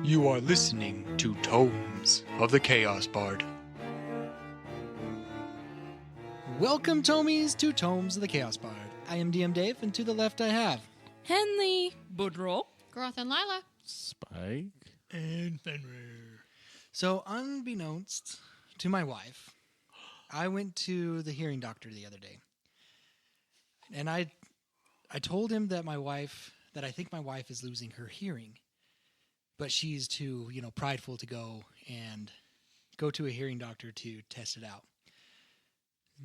You are listening to Tomes of the Chaos Bard. Welcome, Tomies, to Tomes of the Chaos Bard. I am DM Dave, and to the left I have... Henley, Budroll, Groth and Lila. Spike. And Fenrir. So, unbeknownst to my wife, I went to the hearing doctor the other day. And I told him that I think my wife is losing her hearing. But she's too, prideful to go to a hearing doctor to test it out.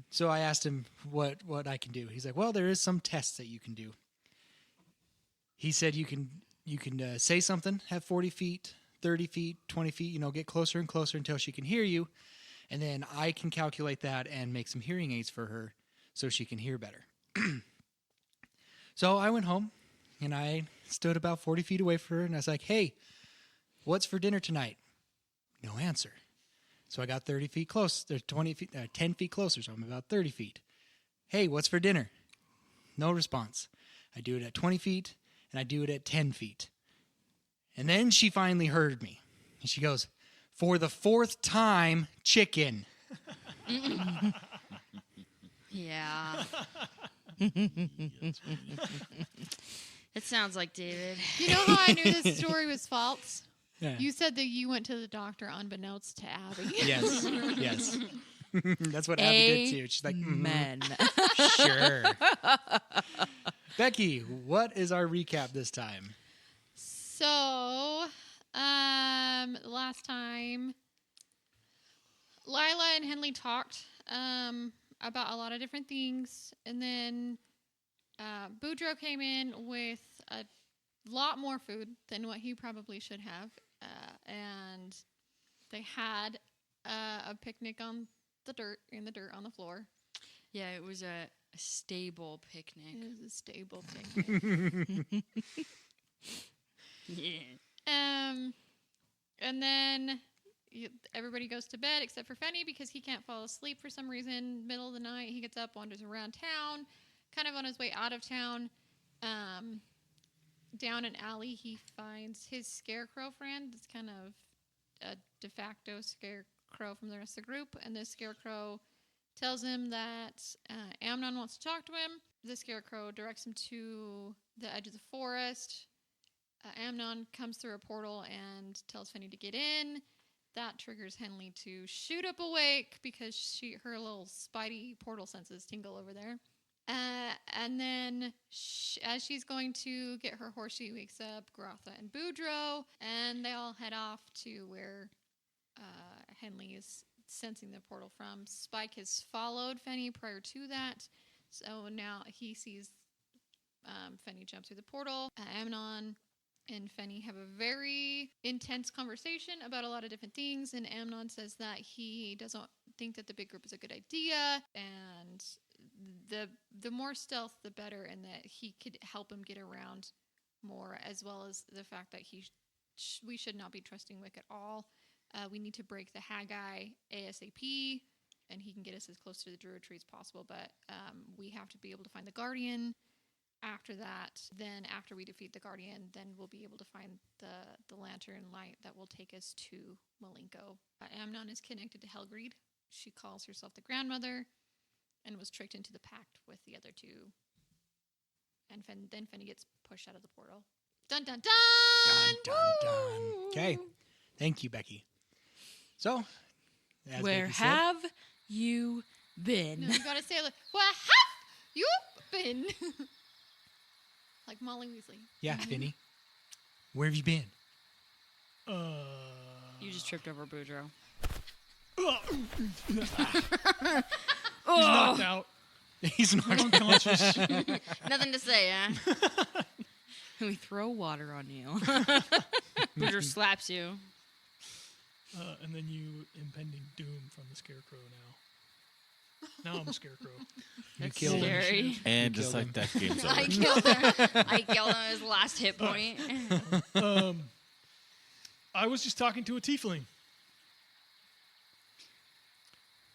So I asked him what I can do. He's like, well, there is some tests that you can do. He said you can say something, have 40 feet, 30 feet, 20 feet, get closer and closer until she can hear you. And then I can calculate that and make some hearing aids for her so she can hear better. So I went home and I stood about 40 feet away from her and I was like, hey, what's for dinner tonight? No answer. So I got 30 feet close. There's 10 feet closer, so I'm about 30 feet. Hey, what's for dinner? No response. I do it at 20 feet, and I do it at 10 feet. And then she finally heard me. And she goes, for the fourth time, chicken. Yeah. It sounds like David. You know how I knew this story was false? Yeah. You said that you went to the doctor unbeknownst to Abby. Yes. That's what Abby did too. She's like, Men. Sure. Becky, what is our recap this time? So, last time, Lila and Henley talked about a lot of different things, and then Boudreaux came in with a lot more food than what he probably should have, and they had a picnic in the dirt on the floor. Yeah, it was a stable picnic. It was a stable picnic. Yeah. And then everybody goes to bed except for Fenny because he can't fall asleep for some reason. Middle of the night, he gets up, wanders around town, kind of on his way out of town. Down an alley, he finds his scarecrow friend. It's kind of a de facto scarecrow from the rest of the group. And this scarecrow tells him that Amnon wants to talk to him. The scarecrow directs him to the edge of the forest. Amnon comes through a portal and tells Fenny to get in. That triggers Henley to shoot up awake because her little spidey portal senses tingle over there. And then as she's going to get her horse, she wakes up Grotha and Boudreaux, and they all head off to where Henley is sensing the portal from. Spike has followed Fenny prior to that, so now he sees Fenny jump through the portal. Amnon and Fenny have a very intense conversation about a lot of different things, and Amnon says that he doesn't think that the big group is a good idea, and the more stealth, the better, and that he could help him get around more, as well as the fact that we should not be trusting Wic at all. We need to break the Hag Eye ASAP, and he can get us as close to the Druid Tree as possible, but we have to be able to find the Guardian. After that, then after we defeat the Guardian, then we'll be able to find the Lantern Light that will take us to Malenko. Amnon is connected to Helgreed. She calls herself the Grandmother, and was tricked into the pact with the other two. And then Fenny gets pushed out of the portal. Dun, dun, dun! Dun, dun, dun. Okay. Thank you, Becky. So, as Where Becky said, have you been? No, you gotta say, like, where have you been? Like Molly Weasley. yeah, Finny, where have you been? You just tripped over Boudreaux. He's knocked out. He's not Unconscious. Nothing to say, huh? We throw water on you. Boudreaux slaps you. And then you impending doom from the scarecrow now. Now I'm a scarecrow. You That's killed him. scary. And You just killed like that, game's I over. killed him. I killed him at his last hit point. I was just talking to a tiefling.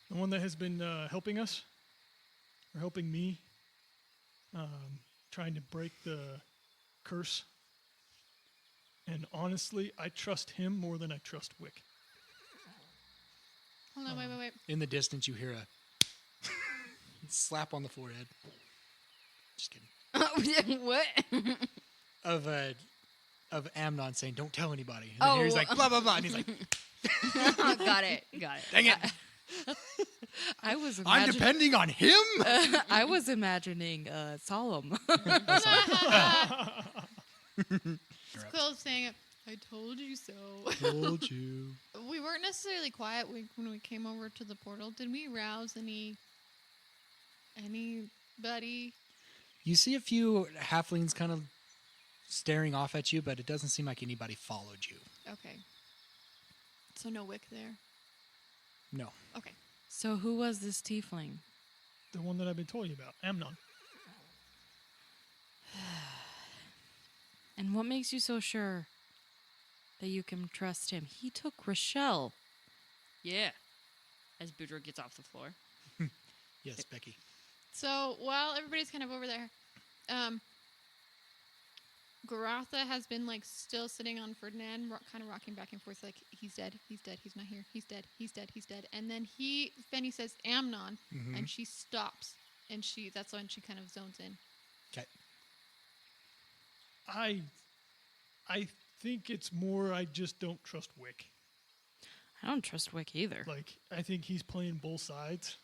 The one that has been helping us, or helping me, trying to break the curse And honestly, I trust him more than I trust Wic. Hold on, wait. In the distance, you hear a slap on the forehead. Just kidding. What? Of Amnon saying, "Don't tell anybody." And then he's Oh. like, "Blah blah blah," and he's like, Got it. "Dang it! I was I'm imagining. depending on him." I was imagining Solemn. It's Quill saying, "I told you so." Told you. We weren't necessarily quiet when we came over to the portal. Did we rouse anybody? You see a few halflings kind of staring off at you, but it doesn't seem like anybody followed you. Okay. So no Wic there. No. Okay. So who was this tiefling? The one that I've been telling you about, Amnon. And what makes you so sure that you can trust him? He took Rochelle. Yeah. As Boudreaux gets off the floor. Yes, Becky. So while everybody's kind of over there, Garatha has been like still sitting on Ferdinand, kind of rocking back and forth, like he's dead, he's not here, he's dead, he's dead. And then Fenny says Amnon, and she stops, and that's when she kind of zones in. Okay. I think it's more I just don't trust Wic. I don't trust Wic either. Like, I think he's playing both sides.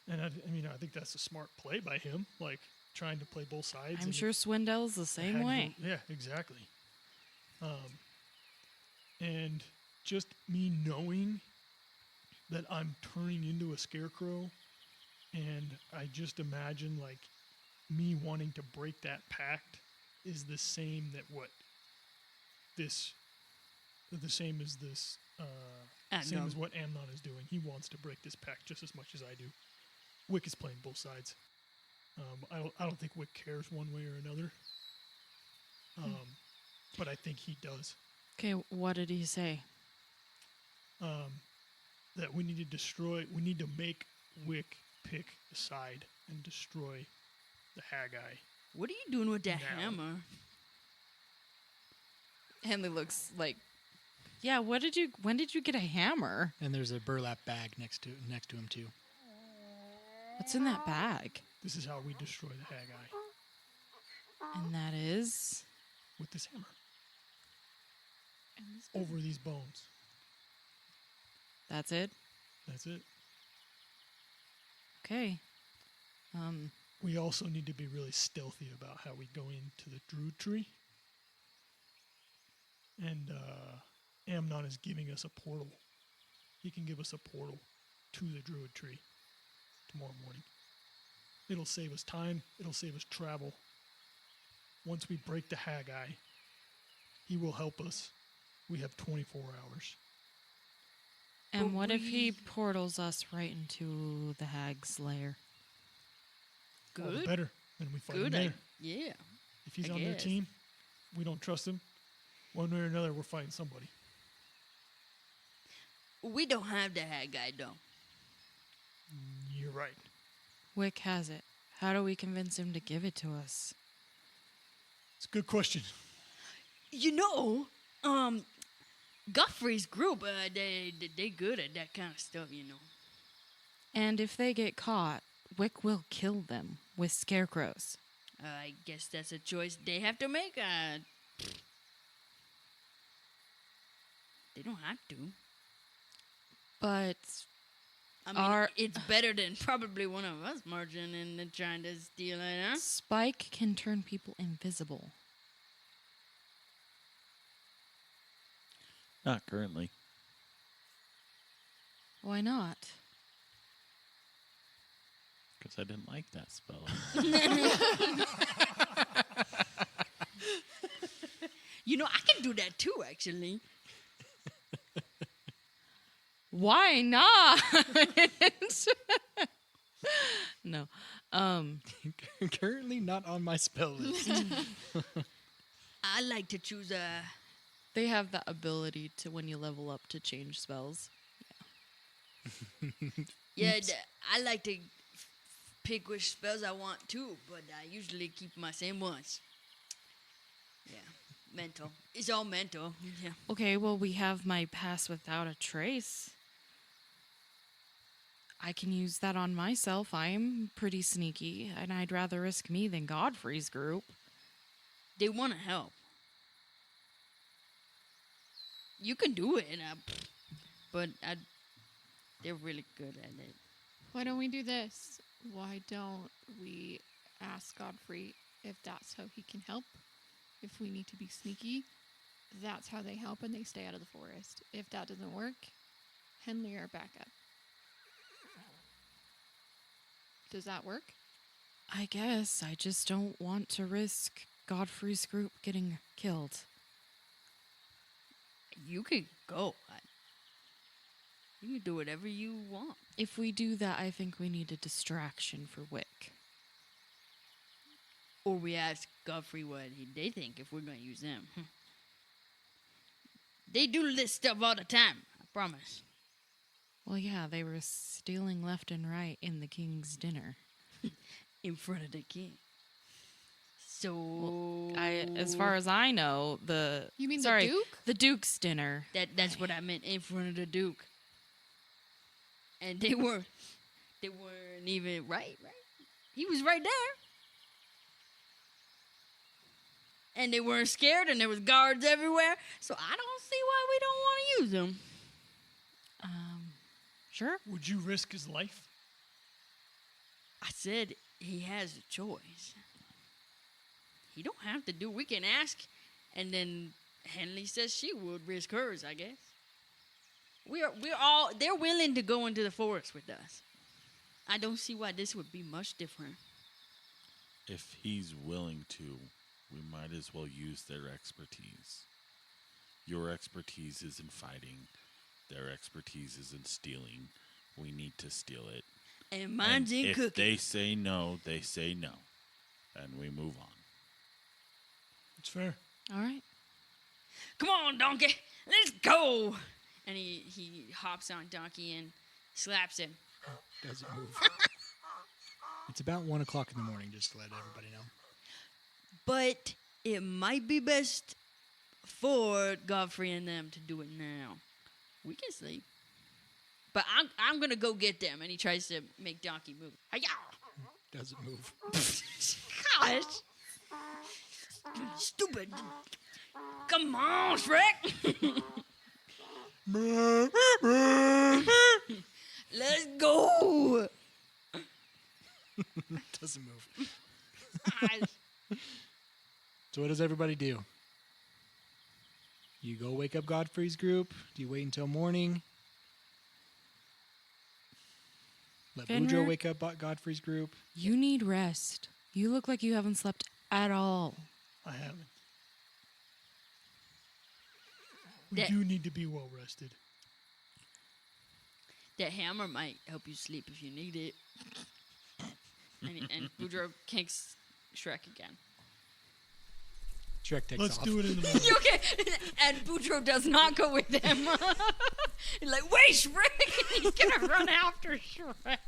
And I think that's a smart play by him, like trying to play both sides. I'm and sure Swindell's the same Hag- way. Yeah, exactly. And just me knowing that I'm turning into a scarecrow, and I just imagine like me wanting to break that pact is the same as what Amnon is doing. He wants to break this pact just as much as I do. Wic is playing both sides. I don't think Wic cares one way or another. But I think he does. Okay, what did he say? That we need to make Wic pick a side and destroy the Hag Eye. What are you doing with that Now. hammer? Henley looks like, yeah. When did you get a hammer? And there's a burlap bag next to him too. What's in that bag? This is how we destroy the Hag Eye. And that is With this hammer. And this Over these bones. that's it. That's it. Okay. We also need to be really stealthy about how we go into the Druid tree. And Amnon is giving us a portal. He can give us a portal to the Druid tree tomorrow morning. It'll save us time. It'll save us travel. Once we break the Hag Eye, he will help us. We have 24 hours. And But what if he we- portals us right into the hag's lair? All the Good. better. Then we fight him Good. there. Yeah. If he's I on their guess. team, we don't trust him. One way or another, we're fighting somebody. We don't have the Hag Eye, though. You're right. Wic has it. How do we convince him to give it to us? It's a good question. You know, Godfrey's group, they good at that kind of stuff, you know. And if they get caught, Wic will kill them with scarecrows. I guess that's a choice they have to make. They don't have to. But I mean, Are- it's better than probably one of us marching and trying to steal it, huh? Spike can turn people invisible. Not currently. Why not? Because I didn't like that spell. You know, I can do that too, actually. Why not? No. Currently not on my spell list. I like to choose a. They have the ability to, when you level up, to change spells. Yeah, I like to pick which spells I want too, but I usually keep my same ones. Yeah. mental. It's all mental. Yeah. Okay, well, we have my pass without a trace. I can use that on myself. I'm pretty sneaky, and I'd rather risk me than Godfrey's group. They want to help. You can do it, but they're really good at it. Why don't we do this? Why don't we ask Godfrey if that's how he can help? If we need to be sneaky, that's how they help and they stay out of the forest. If that doesn't work, Henley are backup. Does that work? I guess I just don't want to risk Godfrey's group getting killed. You can go. You can do whatever you want. If we do that, I think we need a distraction for Wic. Or we ask Godfrey what they think if we're going to use them. They do this stuff all the time. I promise. Well, yeah, they were stealing left and right in the king's dinner. In front of the king. So... As far as I know, You mean sorry, the Duke? the Duke's dinner. That's what I meant, in front of the Duke. And they weren't even right? He was right there. And they weren't scared, and there was guards everywhere. So I don't see why we don't want to use them. Sure. Would you risk his life? I said he has a choice. He don't have to do. We can ask, and then Henley says she would risk hers, I guess. They're willing to go into the forest with us. I don't see why this would be much different. If he's willing to, we might as well use their expertise. Your expertise is in fighting. Their expertise is in stealing. We need to steal it. And mine's in if cooking. they say no, they say no. And we move on. It's fair. All right. Come on, donkey, let's go. And he hops on donkey and slaps him. Doesn't move. It's about 1 o'clock in the morning, just to let everybody know. But it might be best for Godfrey and them to do it now. We can sleep. But I'm gonna go get them. And he tries to make donkey move. Hi-ya! Doesn't move. Gosh! Stupid! Come on, Shrek! Let's go! Doesn't move. So what does everybody do? You go wake up Godfrey's group? Do you wait until morning? Let Fenrir? Boudreaux wake up Godfrey's group? You need rest. You look like you haven't slept at all. I haven't. We That- do need to be well rested. That hammer might help you sleep if you need it. And Boudreaux kicks Shrek again. Shrek takes Let's off. do it in the morning. Okay, and Boudreaux does not go with them. He's like, wait, Shrek! He's gonna run after Shrek.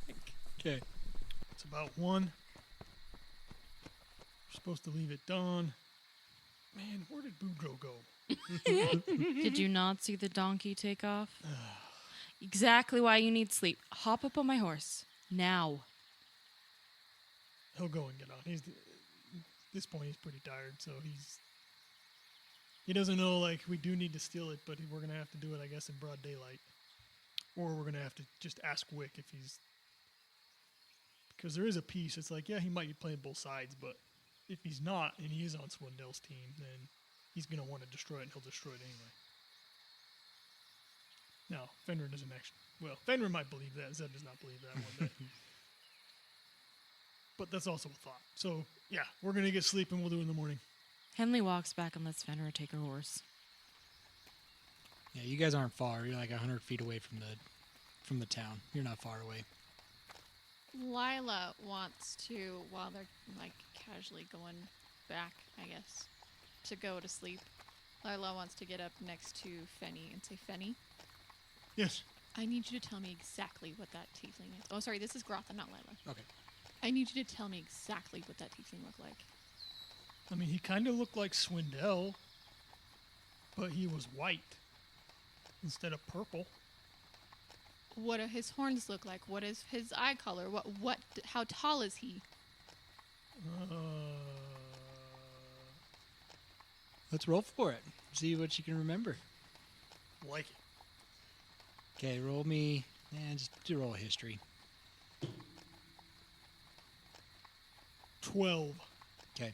Okay. It's about 1. We're supposed to leave at dawn. Man, where did Boudreaux go? Did you not see the donkey take off? Exactly why you need sleep. Hop up on my horse. Now. He'll go and get on. At this point, he's pretty tired, so he doesn't know, like, we do need to steal it, but we're going to have to do it, I guess, in broad daylight. Or we're going to have to just ask Wic if he's... Because there is a piece, it's like, yeah, he might be playing both sides, but if he's not, and he is on Swindell's team, then he's going to want to destroy it, and he'll destroy it anyway. No, Fenrir doesn't actually... Well, Fenrir might believe that. Zed does not believe that one bit. But that's also a thought. So, yeah, we're going to get sleep and we'll do it in the morning. Henley walks back and lets Fenrir take her horse. Yeah, you guys aren't far. You're like 100 feet away from the town. You're not far away. Lila wants to, while they're like casually going back, I guess, to go to sleep, Lila wants to get up next to Fenny and say, Fenny, Yes. I need you to tell me exactly what that tiefling is. Oh, sorry, this is Grotha, not Lila. Okay. I need you to tell me exactly what that tiefling looked like. I mean, he kind of looked like Swindell. But he was white instead of purple. What do his horns look like? What is his eye color? How tall is he? Let's roll for it. See what you can remember. Like it. Okay, roll me. Just do roll a history. 12. Okay.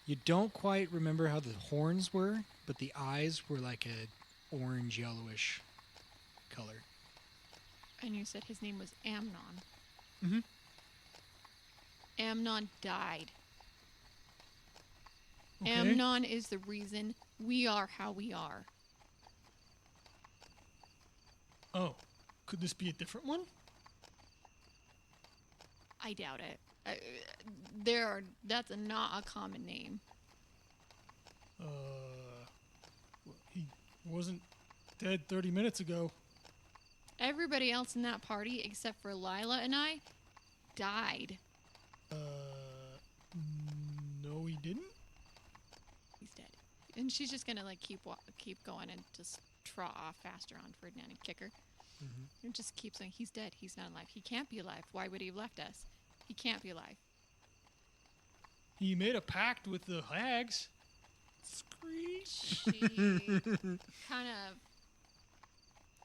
You don't quite remember how the horns were, but the eyes were like a orange yellowish color. And you said his name was Amnon. Mm-hmm. Amnon died. Okay. Amnon is the reason we are how we are. Oh, could this be a different one? I doubt it. That's not a common name. He wasn't dead 30 minutes ago. Everybody else in that party, except for Lila and I, died. No, he didn't. He's dead. And she's just gonna like keep going and just trot off faster on Ferdinand and kick her. And just keep saying he's dead. He's not alive. He can't be alive. Why would he have left us? He can't be alive. He made a pact with the hags. She kind of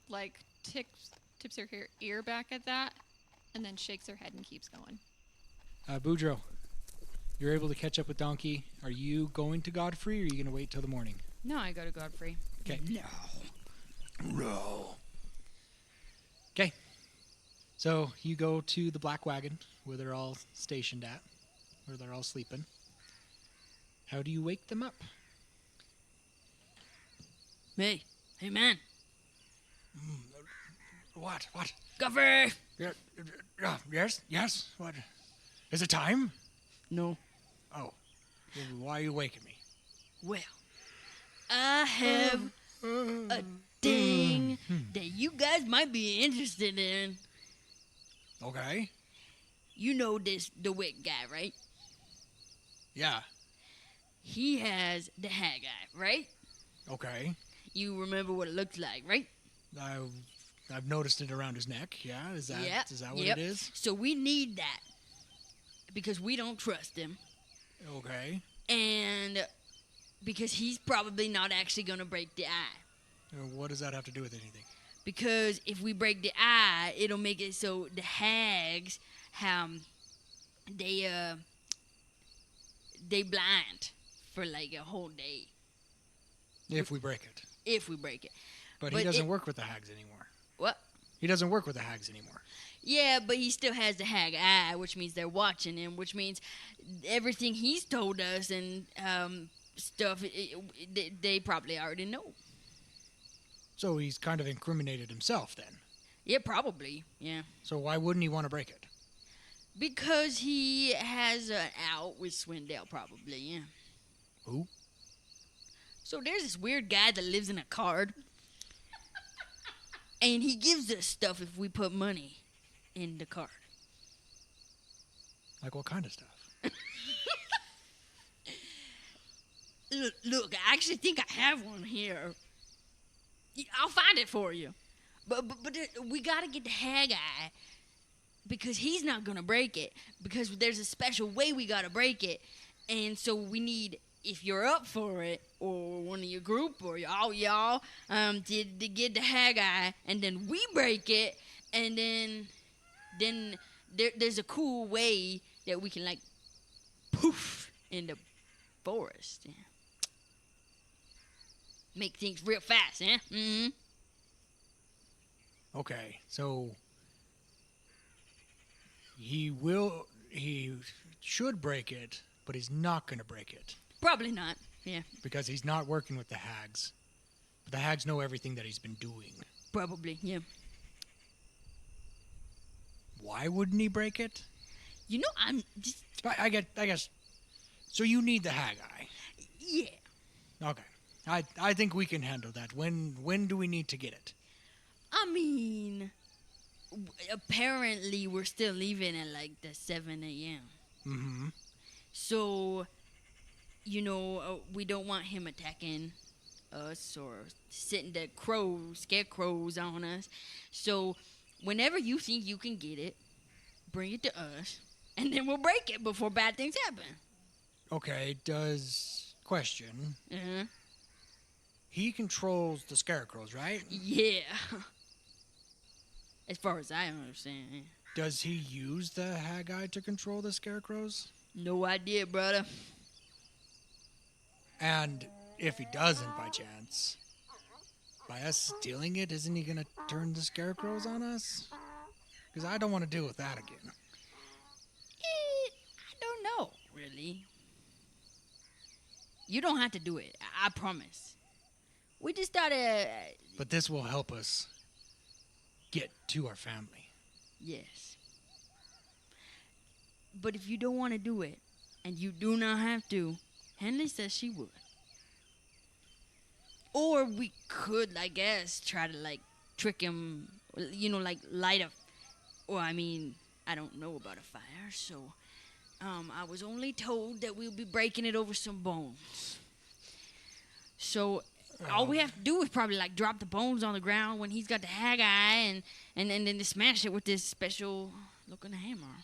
like tips her ear back at that, and then shakes her head and keeps going. Boudreaux, you're able to catch up with Donkey. Are you going to Godfrey, or are you going to wait till the morning? No, I go to Godfrey. Okay. No. Okay. So you go to the Black Wagon, where they're all stationed at, where they're all sleeping. How do you wake them up? Hey man, What? Godfrey! Yes. What? Is it time? No. Oh. Why are you waking me? Well, I have a thing that you guys might be interested in. Okay. You know the Wic guy, right? Yeah. He has the Hag Eye, right? Okay. You remember what it looks like, right? I've noticed it around his neck. Yeah. Is that what Yep. it is? So we need that because we don't trust him, Okay. and because he's probably not actually going to break the eye. What does that have to do with anything? Because if we break the eye, it'll make it so the hags, they blind for like a whole day If we break it. if we break it. But he But doesn't it- work with the hags anymore. What? He doesn't work with the hags anymore. Yeah, but he still has the Hag Eye, which means they're watching him, which means everything he's told us and stuff, they probably already know. So he's kind of incriminated himself then. Yeah, probably. Yeah. So why wouldn't he want to break it? Because he has an out with Swindell, probably, yeah. Who? So there's this weird guy that lives in a card. And he gives us stuff if we put money in the card. Like what kind of stuff? Look, I actually think I have one here. I'll find it for you. But we got to get the Hag Eye because he's not going to break it because there's a special way we got to break it. And so we need, if you're up for it, or one of your group, or y'all, to get the Hag Eye, and then we break it, and then there's a cool way that we can, like, poof in the forest. Yeah. Make things real fast, eh? Mm-hmm. Okay, so he should break it, but he's not going to break it Probably not. Yeah, because he's not working with the hags. But the hags know everything that he's been doing. probably. Yeah. Why wouldn't he break it? You know, I'm just I guess. So you need the Hag Eye. yeah. Okay. I think we can handle that. When do we need to get it? I mean, apparently we're still leaving at like the 7 a.m. Mm-hmm. So, you know, we don't want him attacking us or sitting the scarecrows on us. So whenever you think you can get it, bring it to us, and then we'll break it before bad things happen. Okay, question. Uh-huh. He controls the scarecrows, right? Yeah. As far as I understand. Does he use the Hag Eye to control the scarecrows? No idea, brother. And if he doesn't, by chance, by us stealing it, isn't he gonna turn the scarecrows on us? Because I don't want to deal with that again. I don't know, really. You don't have to do it. I promise. We just thought, But this will help us get to our family. yes. But if you don't want to do it, and you do not have to, Henley says she would. Or we could, I guess, try to, like, trick him, like, light a... Well, I mean, I don't know about a fire, so... I was only told that we'll be breaking it over some bones. So, all we have to do is probably, like, drop the bones on the ground when he's got the Hag Eye and then smash it with this special-looking hammer.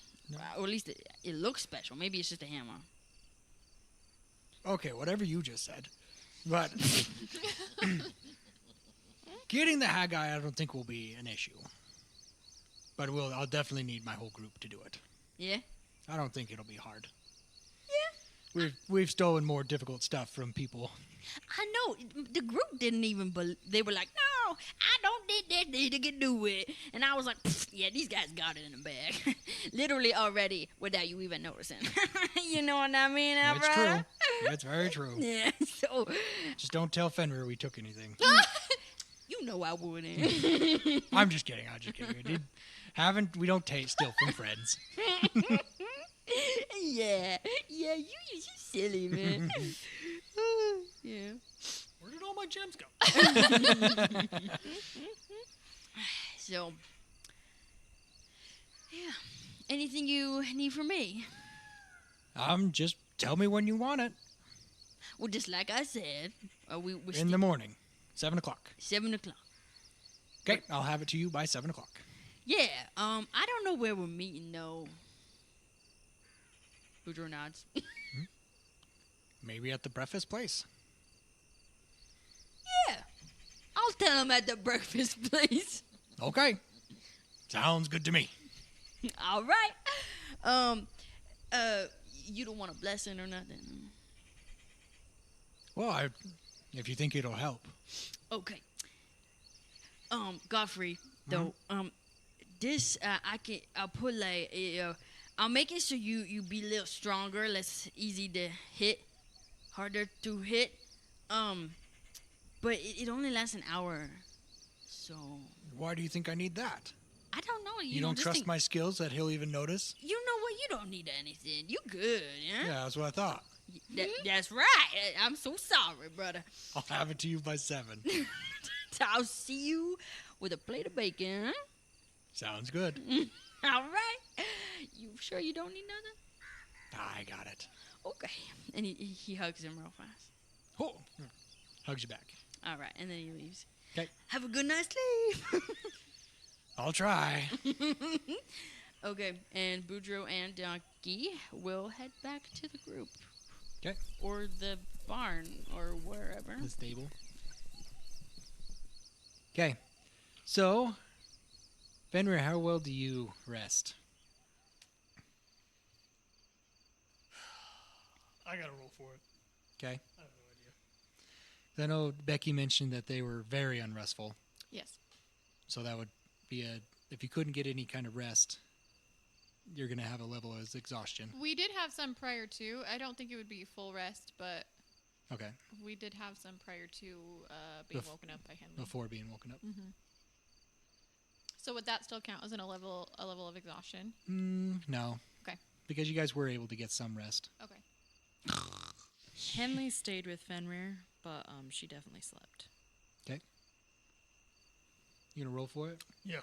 Or at least it looks special. Maybe it's just a hammer. Okay, whatever you just said. But getting the Hag Eye, I don't think will be an issue. But I'll definitely need my whole group to do it. Yeah? I don't think it'll be hard. Yeah. We've stolen more difficult stuff from people. I know. The group didn't even believe. They were like, no, I don't think they can do it. And I was like, yeah, these guys got it in the bag. Literally already without you even noticing. You know what I mean, That's brother? true. That's very true. Yeah, so... Just don't tell Fenrir we took anything. You know I wouldn't. I'm just kidding. We don't steal from friends. Yeah, you silly, man. Yeah. Where did all my gems go? So, yeah. Anything you need from me? Just tell me when you want it. Well, just like I said, we're In the morning, 7 o'clock. 7 o'clock. Okay, I'll have it to you by 7 o'clock. Yeah, I don't know where we're meeting, though. Boudreaux nods. Maybe at the breakfast place. Yeah, I'll tell him at the breakfast place. Okay. Sounds good to me. All right. You don't want a blessing or nothing? Well, if you think it'll help. Okay. Godfrey, though, this, I'll put like, I'll make it so you be a little stronger, less easy to hit, harder to hit. But it only lasts an hour, so. Why do you think I need that? I don't know. You don't trust my skills that he'll even notice? You know what? You don't need anything. You good, yeah? Yeah, that's what I thought. That's right. I'm so sorry, brother. I'll have it to you by 7. I'll see you with a plate of bacon, huh? Sounds good. All right. You sure you don't need nothing? I got it. Okay. And he hugs him real fast. Oh, hugs you back. All right. And then he leaves. Okay. Have a good night's sleep. I'll try. Okay. And Boudreaux and Donkey will head back to the group. Okay. Or the barn or wherever. The stable. Okay. So, Fenrir, how well do you rest? I gotta roll for it. Okay. I have no idea. I know Becky mentioned that they were very unrestful. Yes. So that would be if you couldn't get any kind of rest, you're going to have a level of exhaustion. We did have some prior to. I don't think it would be full rest, but Okay. we did have some prior to being woken up by Henley. Before being woken up. So would that still count as a level of exhaustion? No. Okay. Because you guys were able to get some rest. Okay. Henley stayed with Fenrir, but she definitely slept. Okay. You going to roll for it? Yeah.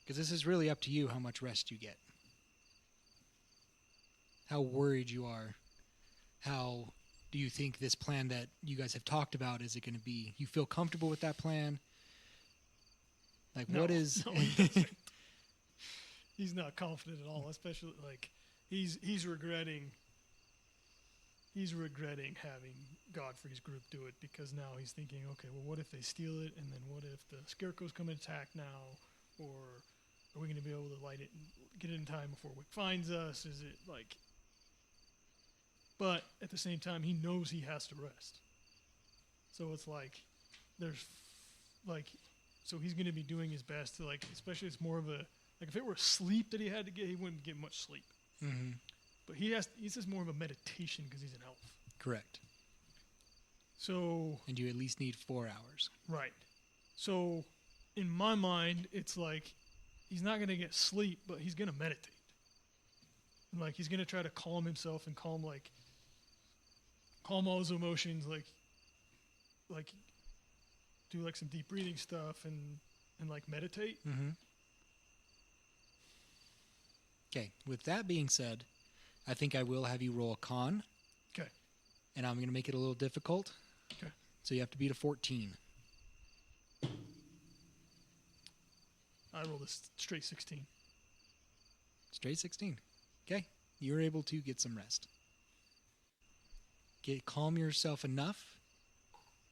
Because this is really up to you how much rest you get. How worried you are. How Do you think this plan that you guys have talked about, is it going to be, you feel comfortable with that plan? Like, No, what is... no, he doesn't. He's not confident at all, especially like he's regretting having Godfrey's group do it, because now he's thinking, okay, well, what if they steal it, and then what if the scarecrows come and attack now, or are we going to be able to light it and get it in time before Wic finds us? Is it like? But at the same time, he knows he has to rest. So it's like there's like, so he's going to be doing his best to, like, especially it's more of a, like, if it were sleep that he had to get, he wouldn't get much sleep. Mm-hmm. But he's just more of a meditation because he's an elf. Correct. So, And you at least need 4 hours. right. So, in my mind, it's like he's not going to get sleep, but he's going to meditate. And, like, he's going to try to calm himself and calm all his emotions, like do like some deep breathing stuff and like meditate. Mm-hmm. Okay, with that being said, I think I will have you roll a con. Okay. And I'm going to make it a little difficult. Okay. So you have to beat a 14. I rolled a straight 16. Straight 16. Okay. You're able to get some rest. Calm yourself enough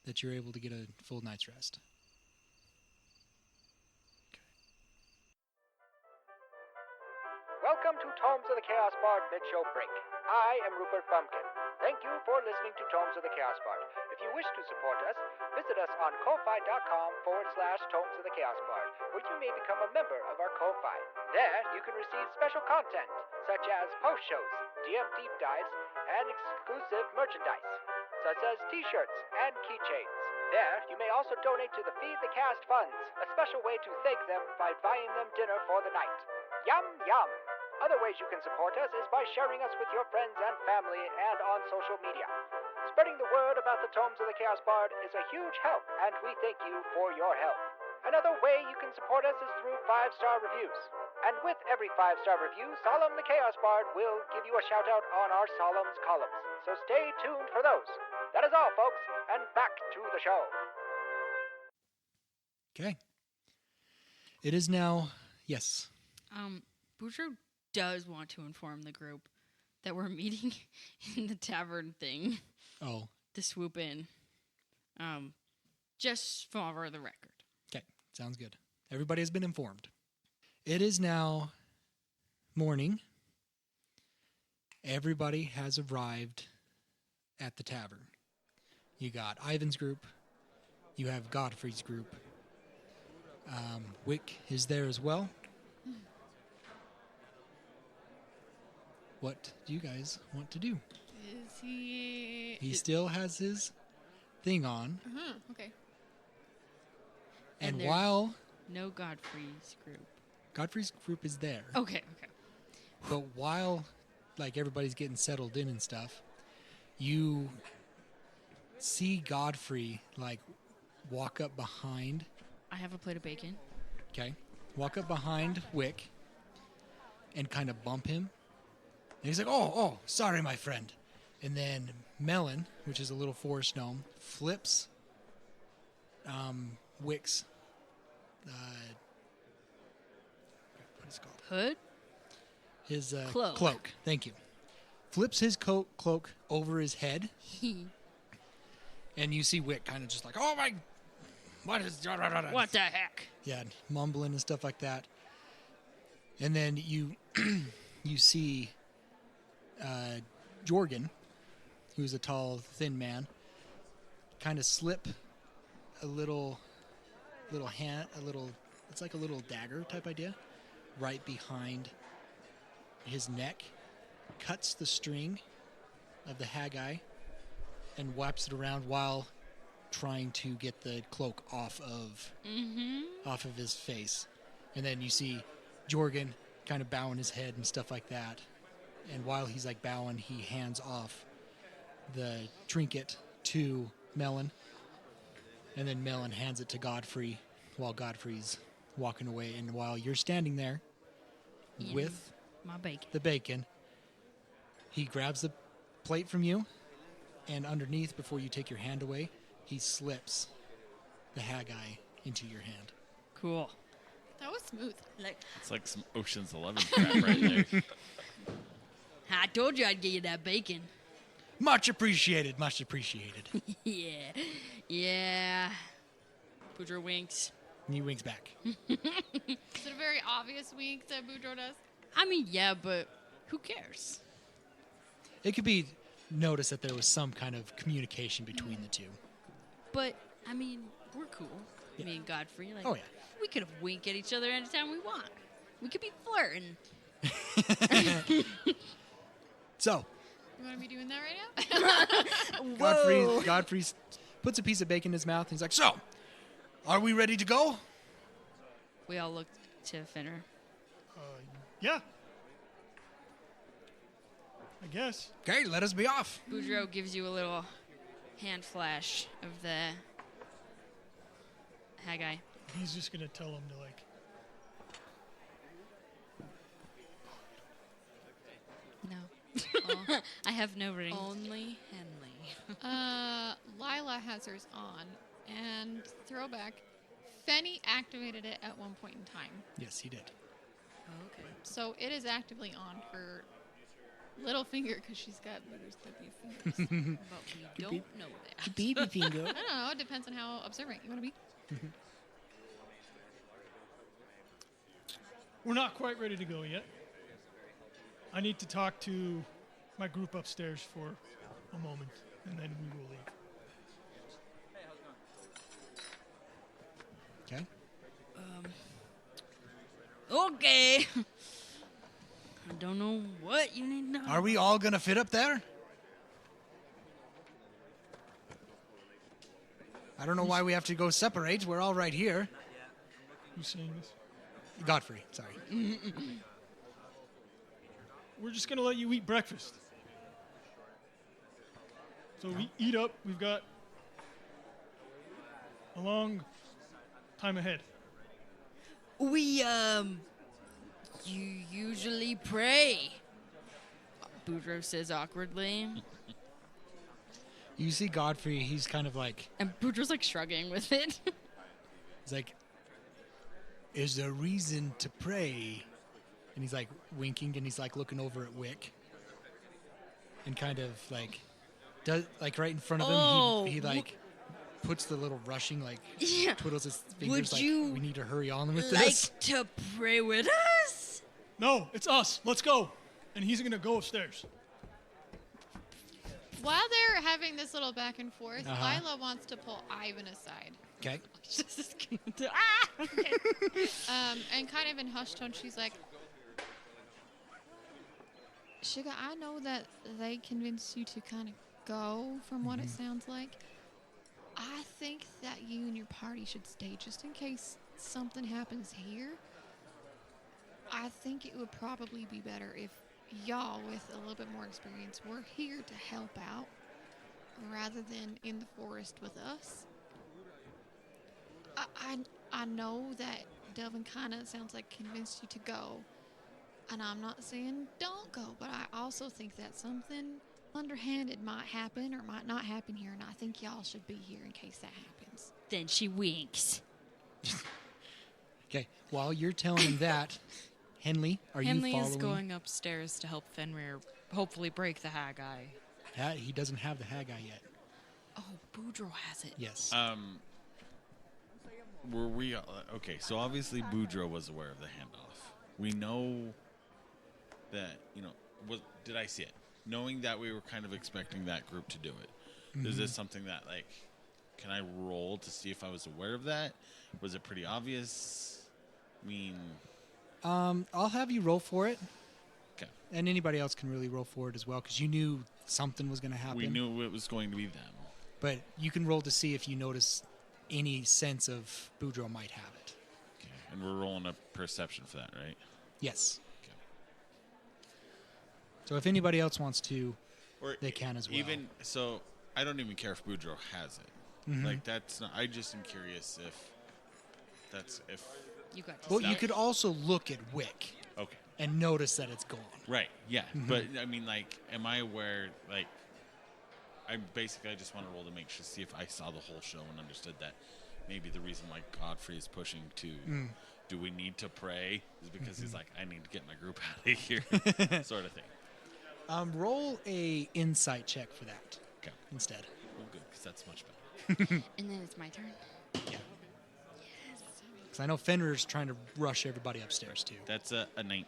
that you're able to get a full night's rest. Welcome to Tomes of the Chaos Bard mid-show break. I am Rupert Bumpkin. Thank you for listening to Tomes of the Chaos Bard. If you wish to support us, visit us on ko-fi.com/Tomes of the Chaos Bard, where you may become a member of our Ko-Fi. There, you can receive special content, such as post-shows, DM deep dives, and exclusive merchandise, such as t-shirts and keychains. There, you may also donate to the Feed the Cast funds, a special way to thank them by buying them dinner for the night. Yum, yum! Other ways you can support us is by sharing us with your friends and family and on social media. Spreading the word about the Tomes of the Chaos Bard is a huge help, and we thank you for your help. Another way you can support us is through 5-star reviews. And with every 5-star review, Solemn the Chaos Bard will give you a shout-out on our Solemn's columns. So stay tuned for those. That is all, folks, and back to the show. Okay. It is now... Yes. Boudreaux does want to inform the group that we're meeting in the tavern thing Oh. to swoop in. Just for the record. Okay. Sounds good. Everybody has been informed. It is now morning. Everybody has arrived at the tavern. You got Ivan's group. You have Godfrey's group. Wic is there as well. What do you guys want to do? Is he? He still has his thing on. Okay. And And there's- while No Godfrey's group. Godfrey's group is there, Okay. but while like everybody's getting settled in and stuff, you see Godfrey like walk up behind, I have a plate of bacon. okay? Walk up behind Wic and kind of bump him. And he's like, oh, sorry, my friend. And then Melon, which is a little forest gnome, flips Wic's, what is it called? Hood? His Cloak. cloak. Thank you. Flips his cloak over his head, and you see Wic kind of just like, oh my, what is... What the heck? Yeah, mumbling and stuff like that. And then you you see Jorgen, who's a tall, thin man, kind of slip a little hand, it's like a little dagger type idea, right behind his neck, cuts the string of the Hag Eye, and wraps it around while trying to get the cloak off of his face. And then you see Jorgen kind of bowing his head and stuff like that. And while he's like bowing, he hands off the trinket to Melon. And then Melon hands it to Godfrey while Godfrey's walking away. And while you're standing there with My bacon. the bacon, he grabs the plate from you and underneath, before you take your hand away, he slips the Hag Eye into your hand. Cool. That was smooth. Like, It's like some Ocean's 11 crap right there. I told you I'd get you that bacon. Much appreciated, much appreciated. Yeah. Yeah. Boudreaux winks. And he winks back. Is it a very obvious wink that Boudreaux does? I mean, yeah, but who cares? It could be noticed that there was some kind of communication between the two. But, I mean, we're cool. Me and Godfrey. Like, Oh, yeah. We could have wink at each other anytime we want. We could be flirting. So, You want to be doing that right now? Godfrey puts a piece of bacon in his mouth, and he's like, so, are we ready to go? We all looked to Fenrir. Yeah. I guess. Okay, let us be off. Boudreaux gives you a little hand flash of the Hag Eye. He's just gonna tell him to like. No. I have no ring. Only Henley. Lila has hers on, and throwback, Fenny activated it at one point in time. Yes, he did. Okay. So it is actively on her little finger because she's got little stubby fingers. But we don't know that. Baby finger. I don't know. It depends on how observant you want to be. We're not quite ready to go yet. I need to talk to my group upstairs for a moment, and then we will leave. Okay. Okay. I don't know what you need to know. Are we all going to fit up there? I don't know why we have to go separate. We're all right here. Who's saying this? Godfrey, sorry. We're just gonna let you eat breakfast. So we eat up. We've got a long time ahead. We, you usually pray. Boudreaux says awkwardly. You see Godfrey, he's kind of like, And Boudreaux's like shrugging with it. he's like, is there reason to pray? And he's like winking, and he's like looking over at Wic. And kind of like, does like right in front of him, Oh, he like puts the little rushing, like Yeah. twiddles his fingers Would like, you we need to hurry on with Like this. to pray with us? No, it's us. Let's go. And he's gonna go upstairs. While they're having this little back and forth, Uh-huh. Lila wants to pull Ivan aside. Okay. And kind of in hushed tone, she's like, Sugar, I know that they convinced you to kind of go from what it sounds like. I think that you and your party should stay just in case something happens here. I think it would probably be better if y'all with a little bit more experience were here to help out rather than in the forest with us. I know that Delvin kind of sounds like convinced you to go, and I'm not saying don't go, but I also think that something underhanded might happen or might not happen here, and I think y'all should be here in case that happens. Then she winks. Okay. While you're telling him that, Henley, are Henley you is following? going upstairs to help Fenrir hopefully break the Hag Eye. He doesn't have the Hag Eye yet. Oh, Boudreaux has it. Yes. Were we okay? So obviously Boudreaux was aware of the handoff. We know that did I see it? Knowing that we were kind of expecting that group to do it. Is this something that can I roll to see if I was aware of that? Was it pretty obvious? I mean, I'll have you roll for it, okay. and anybody else can really roll for it as well, because you knew something was going to happen. We knew it was going to be them. But you can roll to see if you notice any sense of Boudreaux might have it. Okay. And we're rolling a perception for that, right? Yes. Okay. So if anybody else wants to, Or they can as well. Even so, I don't even care if Boudreaux has it. Mhm. That's not. I just am curious if that's if. You got to Well, see you it. could also look at Wic Okay. and notice that it's gone. Right. Yeah. Mm-hmm. But I mean, am I aware? I just want to roll to make sure, see if I saw the whole show and understood that maybe the reason why Godfrey is pushing to do we need to pray is because he's like, I need to get my group out of here, sort of thing. Roll a insight check for that Okay. instead. Well, good, because that's much better. And then it's my turn. Yeah. Because I know Fenrir's trying to rush everybody upstairs too. That's a 19.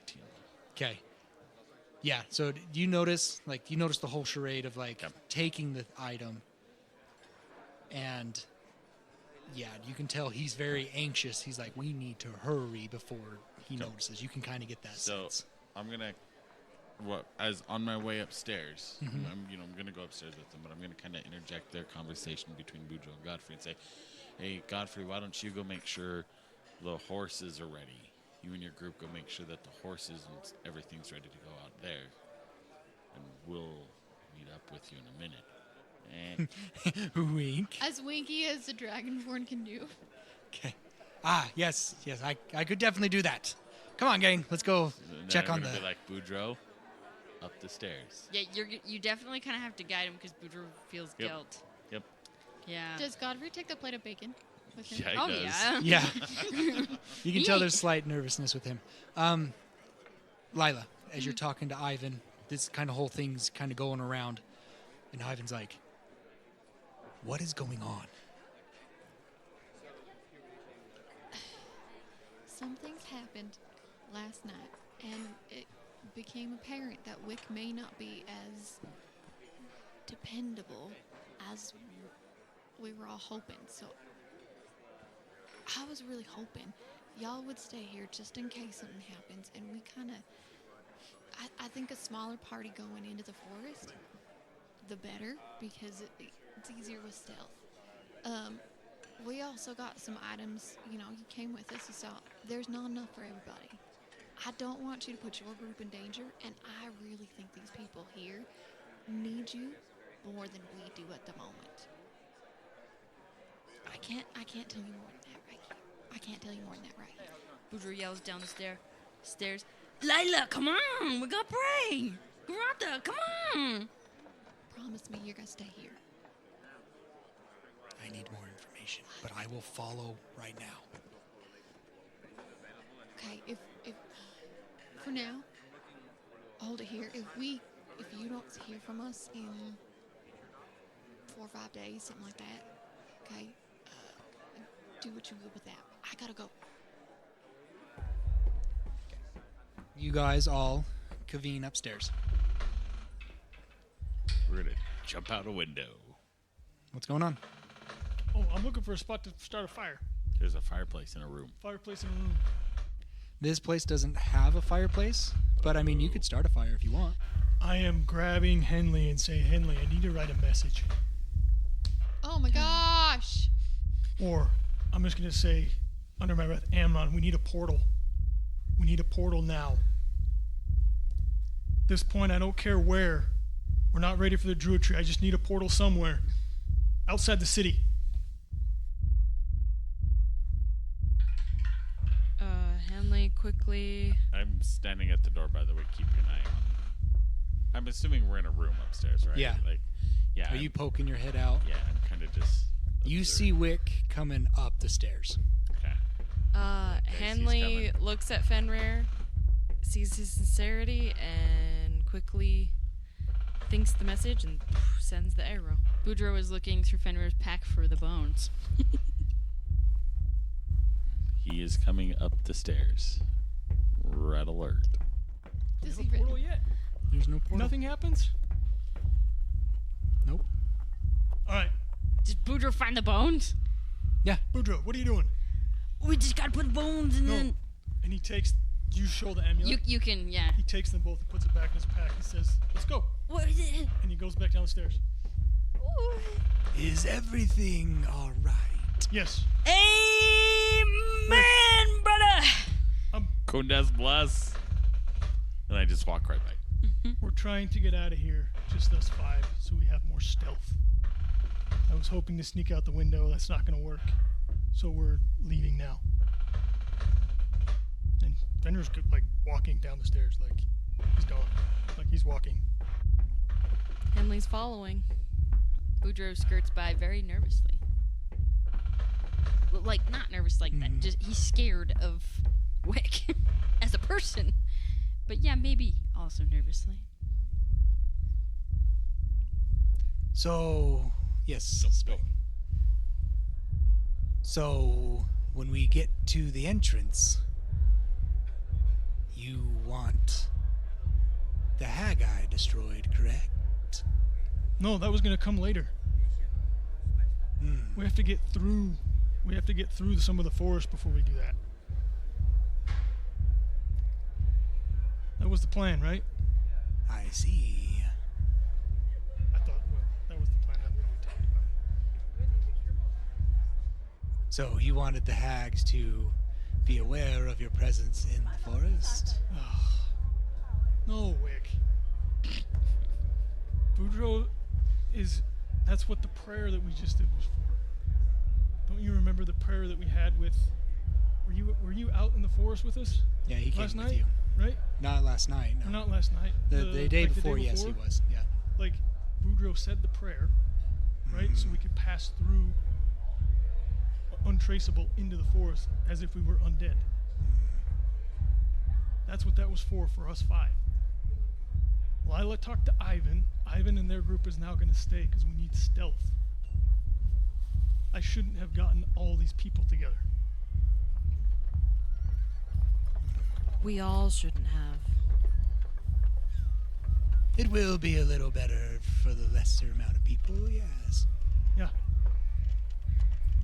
Okay. Yeah. So you notice the whole charade of taking the item, and yeah, you can tell he's very anxious. He's like, we need to hurry before he notices. You can kind of get that sense. I'm gonna, as on my way upstairs, I'm gonna go upstairs with them, but I'm gonna kind of interject their conversation between Boudreaux and Godfrey and say, hey, Godfrey, why don't you go make sure the horses are ready? You and your group go make sure that the horses and everything's ready to go out there, and we'll meet up with you in a minute. Wink. As winky as the Dragonborn can do. Okay. Yes. I could definitely do that. Come on, gang. Let's go check on the. Be like Boudreaux, up the stairs. Yeah, you definitely kind of have to guide him because Boudreaux feels guilt. Yep. Yeah. Does Godfrey take the plate of bacon with him? Yeah, he Oh does. yeah. Yeah. You can tell there's slight nervousness with him. Lila, as you're talking to Ivan, this kind of whole thing's kind of going around, and Ivan's like, what is going on? Something's happened last night, and it became apparent that Wic may not be as dependable as we were all hoping. So I was really hoping y'all would stay here just in case something happens, and we kind of, I think a smaller party going into the forest, the better, because it's easier with stealth. We also got some items, you came with us, you saw, there's not enough for everybody. I don't want you to put your group in danger, and I really think these people here need you more than we do at the moment. I can't tell you more than that right here. I can't tell you more than that right here. Boudreaux yells down the stairs. Lila, come on, we gotta pray. Garanta, come on. Promise me you're gonna stay here. I need more information, but I will follow right now. Okay, if for now, hold it here. If you don't hear from us in 4 or 5 days, something like that, okay, do what you will with that. I gotta go. You guys all convene upstairs. We're gonna jump out a window. What's going on? Oh, I'm looking for a spot to start a fire. There's a fireplace in a room. Fireplace in a room. This place doesn't have a fireplace, but I mean, you could start a fire if you want. I am grabbing Henley and saying, Henley, I need to write a message. Oh my gosh! Or I'm just going to say, under my breath, Amnon, we need a portal. We need a portal now. At this point, I don't care where. We're not ready for the Druid Tree. I just need a portal somewhere. Outside the city. Henley quickly. I'm standing at the door, by the way, keeping an eye on. I'm assuming we're in a room upstairs, right? Yeah. Yeah. Are you poking your head out? Yeah, I'm kind of just. You observing. see Wic coming up the stairs. Okay. he's Henley coming. looks at Fenrir, sees his sincerity, and quickly thinks the message and sends the arrow. Boudreaux is looking through Fenrir's pack for the bones. He is coming up the stairs. Red alert. Does No he portal yet? There's no portal. Nothing happens? Nope. All right. Did Boudreaux find the bones? Boudreaux, what are you doing? We just gotta put the bones in. No. Then And he takes, do you show the amulet? you can, yeah. He takes them both and puts it back in his pack. He says, let's go. What is it? And he goes back down the stairs. Is everything all right? Yes. Amen, brother. Condes bless. And I just walk right by. We're trying to get out of here, just us 5, so we have more stealth. I was hoping to sneak out the window. That's not going to work. So we're leaving now. And Fenrir's like walking down the stairs, like he's going, like he's walking. Henley's following. Boudreaux skirts by very nervously. Well, like, not nervous like that. Just he's scared of Wic as a person. But yeah, maybe also nervously. So, yes. So, when we get to the entrance, you want the Hag Eye destroyed, correct? No, that was going to come later. We have to get through. We have to get through some of the forest before we do that. That was the plan, right? I see. I thought, well, that was the plan that we talked about. So, you wanted the hags to be aware of your presence in the forest? No, Wic. Boudreaux is... That's what the prayer that we just did was for. Don't you remember the prayer that we had with... Were you out in the forest with us? Yeah, he came last with night? you. Right? Not last night, no. Or not last night. The day like before, the day yes, he was. Yeah. Like, Boudreaux said the prayer, right? So we could pass through untraceable into the forest as if we were undead. That's what that was for us 5. Lila talked to Ivan. Ivan and their group is now going to stay because we need stealth. I shouldn't have gotten all these people together. We all shouldn't have. It will be a little better for the lesser amount of people, yes. Yeah.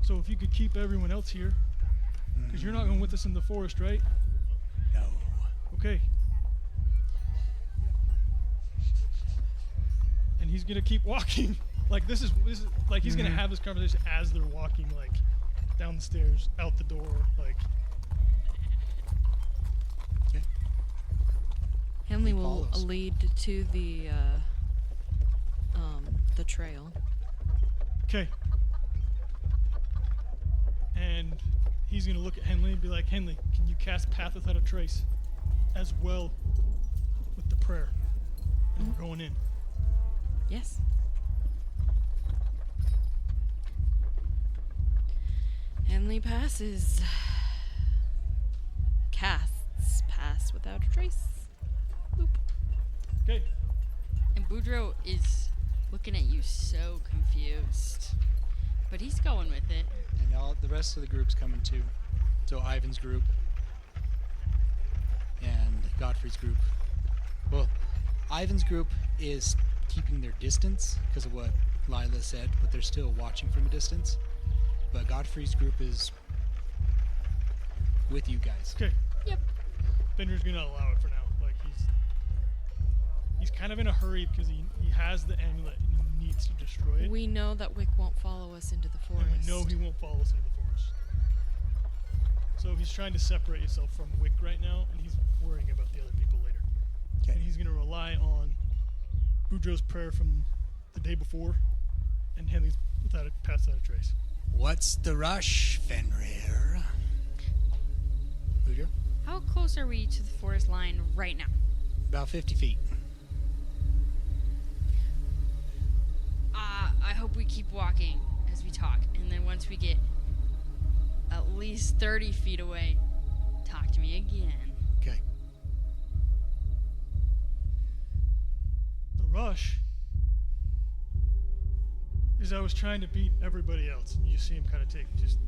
So if you could keep everyone else here, because you're not going with us in the forest, right? No. Okay. And he's gonna keep walking. Like this is like he's gonna have this conversation as they're walking, like down the stairs, out the door, like. Okay. Henley He will follows. lead to the trail. Okay. And he's gonna look at Henley and be like, Henley, can you cast Path Without a Trace as well with the prayer? And we're going in. Yes. Henley passes. Casts pass without a trace. Boop. Okay. And Boudreaux is looking at you so confused. But he's going with it. And all the rest of the group's coming too. So Ivan's group and Godfrey's group. Well, Ivan's group is keeping their distance because of what Lila said, but they're still watching from a distance. But Godfrey's group is with you guys. Okay. Yep. Fenrir's gonna allow it for now. Like he's kind of in a hurry because he has the amulet and he needs to destroy it. We know that Wic won't follow us into the And forest. we know he won't follow us into the forest. So he's trying to separate himself from Wic right now, and he's worrying about the other people later. Okay. And he's gonna rely on Boudreaux's prayer from the day before, and Henley's pass without a trace. What's the rush, Fenrir? Boudreaux? How close are we to the forest line right now? About 50 feet. I hope we keep walking as we talk. And then once we get at least 30 feet away, talk to me again. Okay. The rush is I was trying to beat everybody else, and you see him kind of take just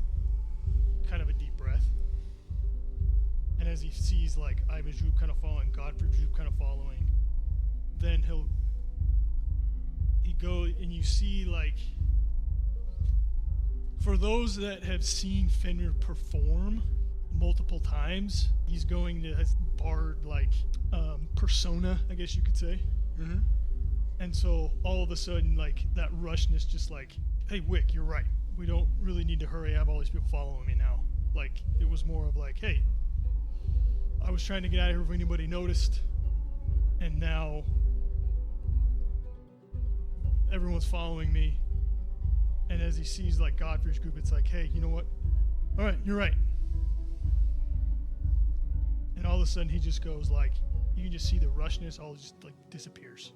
kind of a deep breath. And as he sees like Ivan's group kind of following, Godfrey's group kind of following, then he go and you see like, for those that have seen Fenrir perform multiple times, he's going to his bard like persona, I guess you could say. Mm-hmm. And so all of a sudden, like that rushness, just like, hey, Wic, you're right. We don't really need to hurry. I have all these people following me now. Like it was more of like, hey, I was trying to get out of here if anybody noticed, and now everyone's following me. And as he sees like Godfrey's group, it's like, hey, you know what? All right, you're right. And all of a sudden, he just goes like, you can just see the rushness all just like disappears.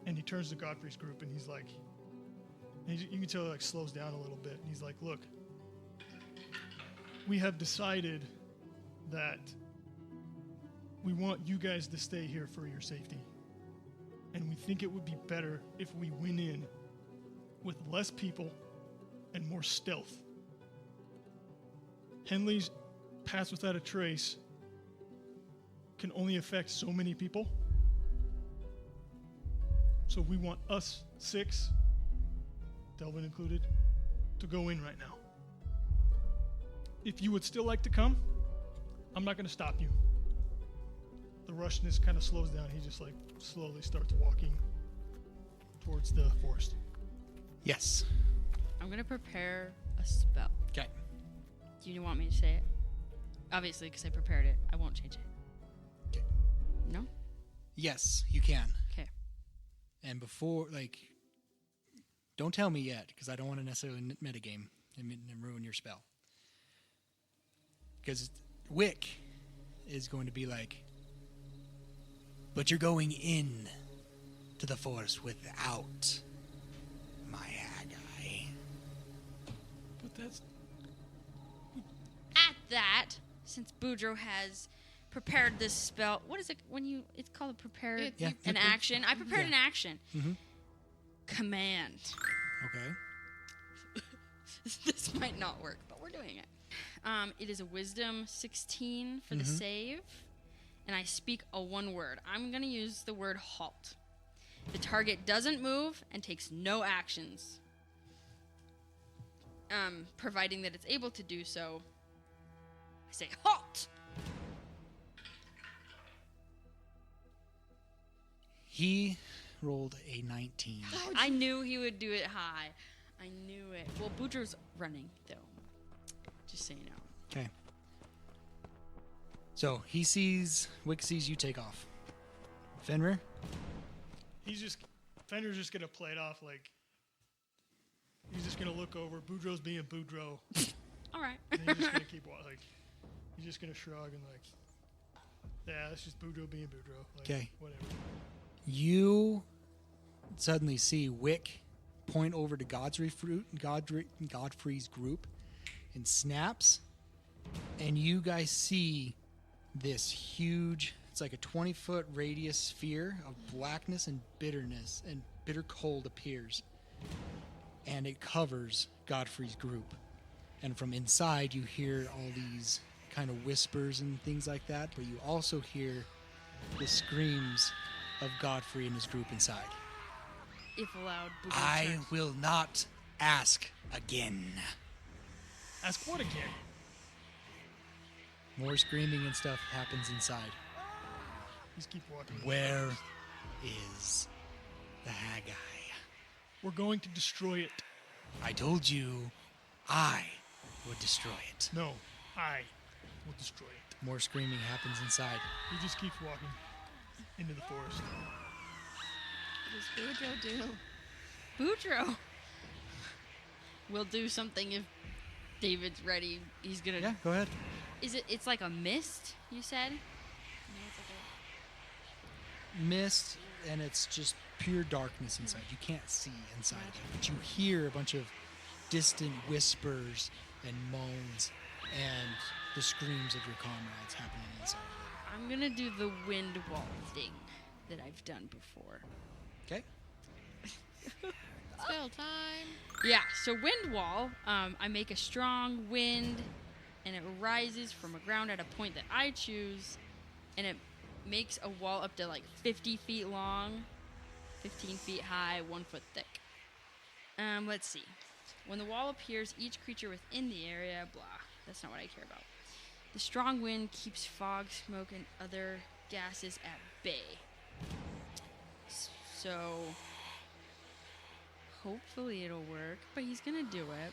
And he turns to Godfrey's group, and he's like, you can tell he like slows down a little bit. And he's like, look, we have decided that we want you guys to stay here for your safety. And we think it would be better if we went in with less people and more stealth. Henley's Pass Without a Trace can only affect so many people. So we want us 6, Delvin included, to go in right now. If you would still like to come, I'm not going to stop you. The Russianist kind of slows down. He just like slowly starts walking towards the forest. Yes. I'm gonna prepare a spell. Okay. Do you want me to say it? Obviously, because I prepared it, I won't change it. Okay. No? Yes, you can. Okay. And before, don't tell me yet, because I don't want to necessarily metagame and ruin your spell. Because Wic is going to be like, but you're going in to the forest without my Hag Eye. But that's... At that, since Boudreaux has prepared this spell, what is it when you? It's called a prepared Yeah. an action. I prepared an action. Mm-hmm. Command. Okay. This might not work, but we're doing it. It is a Wisdom 16 for the save, and I speak a one word. I'm gonna use the word halt. The target doesn't move and takes no actions, providing that it's able to do so. I say halt. He rolled a 19. I knew he would do it high. I knew it. Well, Boudreaux's running, though. Just so you know. Okay. So Wic sees you take off. Fenrir? Fenrir's just gonna play it off like he's just gonna look over. Boudreaux's being Boudreaux. All right. And he's just gonna keep he's just gonna shrug and yeah, that's just Boudreaux being Boudreaux. Okay. Whatever. You suddenly see Wic point over to Godfrey's group and snaps, and you guys see this huge, it's like a 20-foot radius sphere of blackness and bitterness, and bitter cold appears, and it covers Godfrey's group. And from inside you hear all these kind of whispers and things like that, but you also hear the screams of Godfrey and his group inside. If allowed, Boudreaux I turns. will not ask again. Ask what again? More screaming and stuff happens inside. Just keep walking. Where is the Hag Eye? We're going to destroy it. I told you I would destroy it. No, I will destroy it. More screaming happens inside. He just keeps walking into the forest. What does Boudreaux do? Boudreaux will do something if David's ready. He's gonna. Yeah, go ahead. It's like a mist, you said? Mist, and it's just pure darkness inside. You can't see inside of it, but you hear a bunch of distant whispers and moans and the screams of your comrades happening inside of it. I'm gonna do the wind wall thing that I've done before. Okay? Spell time. Yeah, so wind wall, I make a strong wind, and it rises from a ground at a point that I choose, and it makes a wall up to like 50 feet long, 15 feet high, 1 foot thick. Let's see. When the wall appears, each creature within the area, blah. That's not what I care about. The strong wind keeps fog, smoke, and other gases at bay. So hopefully it'll work, but he's gonna do it.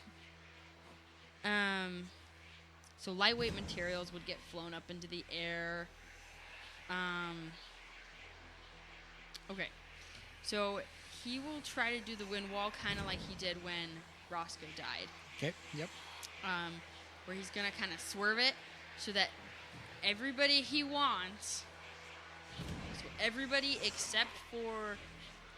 So lightweight materials would get flown up into the air. Okay, so he will try to do the wind wall kind of like he did when Roscoe died. Okay, yep. Where he's gonna kind of swerve it so that everybody he wants, so everybody except for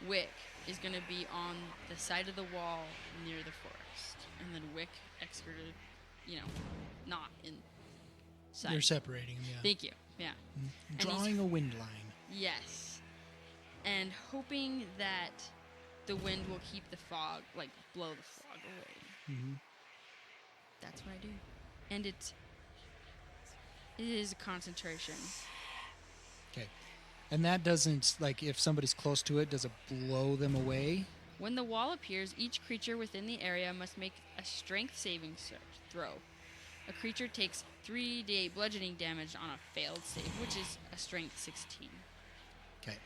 Wic is going to be on the side of the wall near the forest. And then Wic excreted, not inside. You're separating them, yeah. Thank you. Yeah. And he's- Drawing a wind line. Yes. And hoping that the wind will keep the fog, blow the fog away. Mm-hmm. That's what I do. And it is a concentration. Okay. And that doesn't, if somebody's close to it, does it blow them away? When the wall appears, each creature within the area must make a strength saving throw. A creature takes 3d8 bludgeoning damage on a failed save, which is a strength 16. Okay.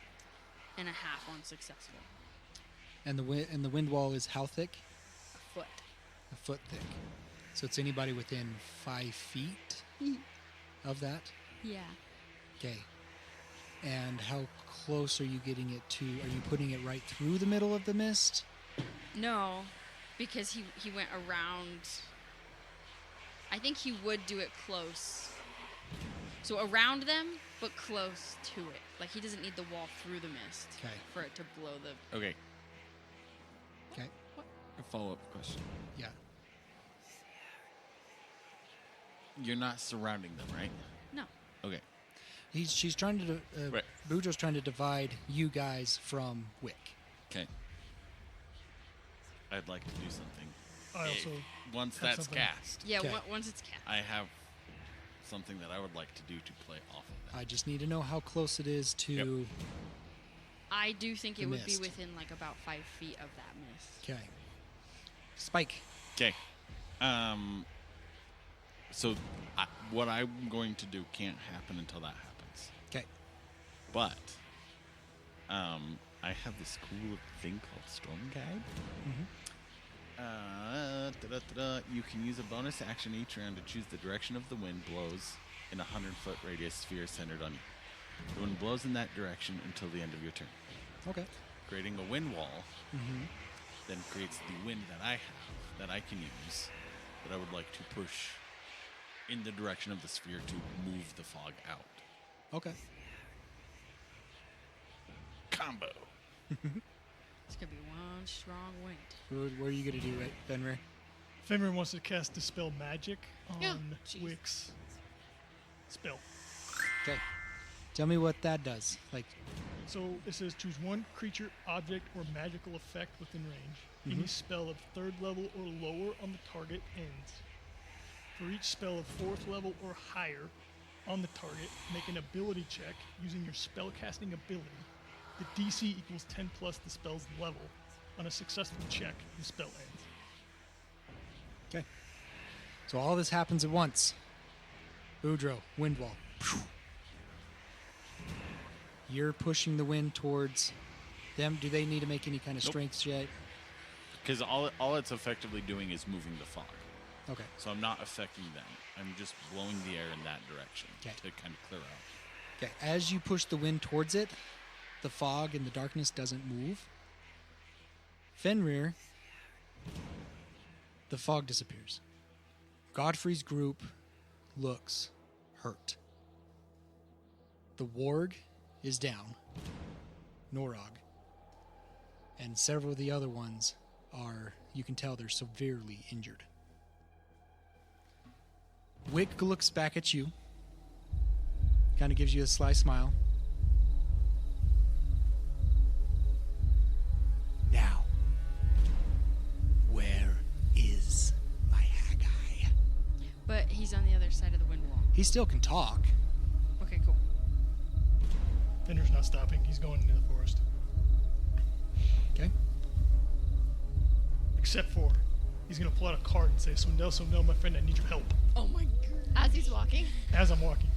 And a half on successful. And the wind wall is how thick? A foot. A foot thick. So it's anybody within 5 feet of that? Yeah. Okay. And how close are you getting it to? Are you putting it right through the middle of the mist? No, because he went around. I think he would do it close. So around them, but close to it. He doesn't need the wall through the mist Okay. for it to blow the... Okay. Okay. A follow-up question. Yeah. You're not surrounding them, right? No. Okay. She's trying to... Right. Boudreaux's trying to divide you guys from Wic. Okay. I'd like to do something. I also Once have that's something. cast, Yeah, Okay. once it's cast. I have something that I would like to do to play off of that. I just need to know how close it is to... Yep. I do think The it would be mist. within about 5 feet of that mist. Okay. Spike. Okay. So what I'm going to do can't happen until that happens. Okay. But I have this cool thing called Storm Guide. You can use a bonus action each round to choose the direction of the wind blows in a 100-foot radius sphere centered on you. The wind blows in that direction until the end of your turn. Okay. Creating a wind wall Mm-hmm. then creates the wind that I have that I can use that I would like to push in the direction of the sphere to move the fog out. Okay. Combo. It's going to be one strong wind. What are you going to do, right, Fenrir? Fenrir wants to cast Dispel Magic on Yeah. Jeez. Wic's spell. Okay. Tell me what that does. So it says choose one creature, object, or magical effect within range. Any Mhm. spell of 3rd level or lower on the target ends. For each spell of 4th level or higher on the target, make an ability check using your spellcasting ability. The DC equals 10 plus the spell's level. On a successful check, the spell ends. Okay. So all this happens at once. Boudreaux, wind wall. You're pushing the wind towards them. Do they need to make any kind of Nope. strength check? Because all it's effectively doing is moving the fog. Okay. So I'm not affecting them. I'm just blowing the air in that direction Okay. to kind of clear out. Okay. As you push the wind towards it, the fog and the darkness doesn't move. Fenrir, the fog disappears. Godfrey's group looks hurt. The warg is down. Norog. And several of the other ones are, you can tell they're severely injured. Wic looks back at you. Kind of gives you a sly smile. Now, where is my Hag Eye? But he's on the other side of the wind wall. He still can talk. Okay, cool. Fenrir's not stopping. He's going into the forest. Okay. Except for, he's going to pull out a card and say, Swindell, my friend, I need your help. Oh my god. As he's walking. As I'm walking.